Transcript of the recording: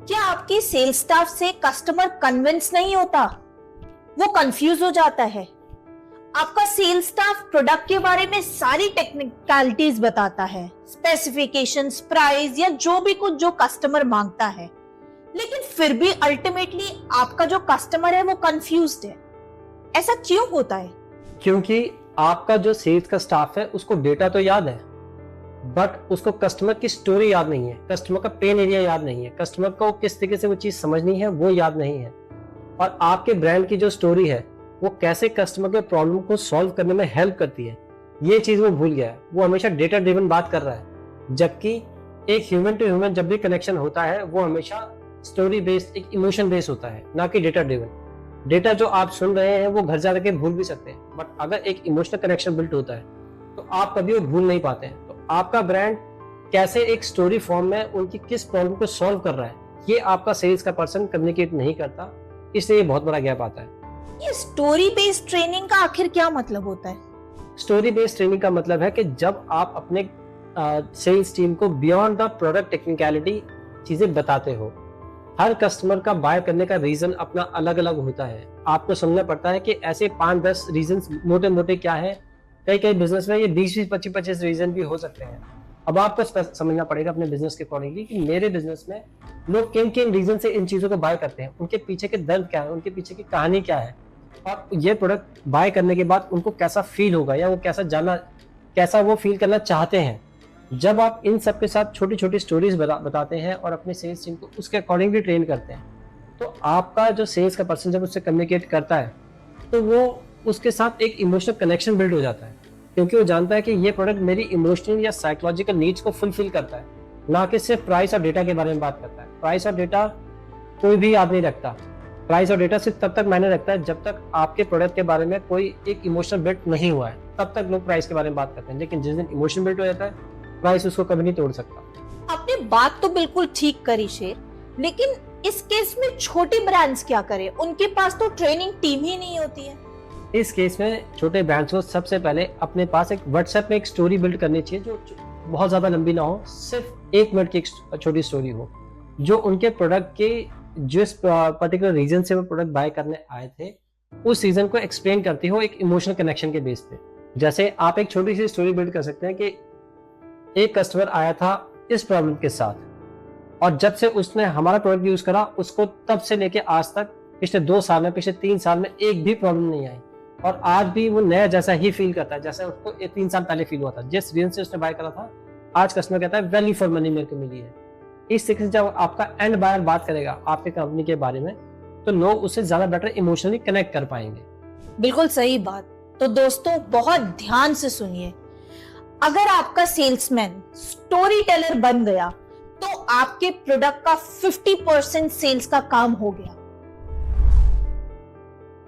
क्या आपके sales staff से कस्टमर कन्विंस नहीं होता, वो कंफ्यूज हो जाता है? आपका सेल्स स्टाफ प्रोडक्ट के बारे में सारी टेक्निकलिटीज बताता है, स्पेसिफिकेशंस, प्राइस या जो भी कुछ जो कस्टमर मांगता है, लेकिन फिर भी अल्टीमेटली आपका जो कस्टमर है वो कंफ्यूज्ड है। ऐसा क्यों होता है? क्योंकि आपका जो सेल्स का स्टाफ है उसको डेटा तो याद है, बट उसको कस्टमर की स्टोरी याद नहीं है, कस्टमर का पेन एरिया याद नहीं है, कस्टमर को किस तरीके से वो चीज समझनी है वो याद नहीं है। और आपके ब्रांड की जो स्टोरी है वो कैसे कस्टमर के प्रॉब्लम को सॉल्व करने में हेल्प करती है, ये चीज वो भूल गया है। वो हमेशा डेटा ड्रिवन बात कर रहा है, जबकि एक ह्यूमन टू ह्यूमन जब भी कनेक्शन होता है वो हमेशा स्टोरी बेस्ड, एक इमोशन बेस्ड होता है, ना कि डेटा ड्रिवन। डेटा जो आप सुन रहे हैं वो घर जा के भूल भी सकते हैं, बट अगर एक इमोशनल कनेक्शन बिल्ड होता है तो आप कभी वो भूल नहीं पाते हैं। तो आपका ब्रांड कैसे एक स्टोरी फॉर्म में उनकी किस प्रॉब्लम को सॉल्व कर रहा है, ये आपका सेल्स का पर्सन कम्युनिकेट नहीं करता, इसलिए ये बहुत बड़ा गैप आता है। ये स्टोरी बेस्ड ट्रेनिंग का आखिर क्या मतलब होता है? स्टोरी बेस्ड ट्रेनिंग का मतलब है कि जब आप अपने सेल्स टीम को बियॉन्ड द प्रोडक्ट टेक्निकलिटी चीजें बताते हो। हर कस्टमर का बाय करने का रीजन अपना अलग अलग होता है, आपको समझना पड़ता है कि ऐसे 5-10 रीजन मोटे मोटे क्या है। कई कई बिजनेस में ये 20-20, 25-25 रीजन भी हो सकते हैं। अब आपको समझना पड़ेगा अपने बिजनेस के अकॉर्डिंगली कि मेरे बिजनेस में लोग किन किन रीजन से इन चीजों को बाय करते हैं, उनके पीछे के दर्द क्या है, उनके पीछे की कहानी क्या है, और ये प्रोडक्ट बाय करने के बाद उनको कैसा फील होगा या वो कैसा वो फील करना चाहते हैं। जब आप इन सब के साथ छोटी छोटी स्टोरीज बताते हैं और अपने सेल्स टीम को उसके अकॉर्डिंगली ट्रेन करते हैं, तो आपका जो सेल्स का पर्सन जब उससे कम्युनिकेट करता है तो वो उसके साथ एक इमोशनल कनेक्शन बिल्ड हो जाता है, क्योंकि वो जानता है कि ये प्रोडक्ट मेरी इमोशनल या साइकोलॉजिकल नीड्स को फुलफिल करता है, ना कि सिर्फ प्राइस और डेटा के बारे में बात करता है। प्राइस और डेटा कोई भी याद नहीं रखता। प्राइस और डेटा सिर्फ तब तक मायने रखता है जब तक आपके प्रोडक्ट के बारे में कोई एक इमोशनल बिल्ड नहीं हुआ है, तब तक लोग प्राइस के बारे में बात करते हैं। लेकिन जिस दिन इमोशन बिल्ड हो जाता है, प्राइस उसको कभी नहीं तोड़ सकता। आपने बात तो बिल्कुल ठीक करी शेर, लेकिन इस केस में छोटे ब्रांड्स क्या करें? उनके पास तो ट्रेनिंग टीम ही नहीं होती है। इस केस में छोटे ब्रांड्स को सबसे पहले अपने पास एक व्हाट्सएप में एक स्टोरी बिल्ड करनी चाहिए, जो बहुत ज्यादा लंबी ना हो, सिर्फ 1 मिनट की एक छोटी स्टोरी हो, जो उनके प्रोडक्ट के जिस पर्टिकुलर रीजन से वो प्रोडक्ट बाय करने आए थे उस रीजन को एक्सप्लेन करती हो एक इमोशनल कनेक्शन के बेस पे। जैसे आप एक छोटी सी स्टोरी बिल्ड कर सकते हैं कि एक कस्टमर आया था इस प्रॉब्लम के साथ, और जब से उसने हमारा प्रोडक्ट यूज करा उसको तब से लेके आज तक पिछले 2 साल में, पिछले 3 साल में एक भी प्रॉब्लम नहीं आई, और आज भी वो नया जैसा ही फील करता है जैसे उसको 3 साल पहले फील हुआ था। जिस रीजन से उसने बाय करा था, आज कस्टमर कहता है वैल्यू फॉर मनी मेरे को मिली है। इस तरीके से जब आपका एंड बायर बात करेगा आपके कंपनी के बारे में, तो लोग उससे ज्यादा बेटर इमोशनली कनेक्ट कर पाएंगे। बिल्कुल सही बात। तो दोस्तों बहुत ध्यान से सुनिए, अगर आपका सेल्समैन स्टोरी टेलर बन गया तो आपके प्रोडक्ट का 50% सेल्स का काम हो गया।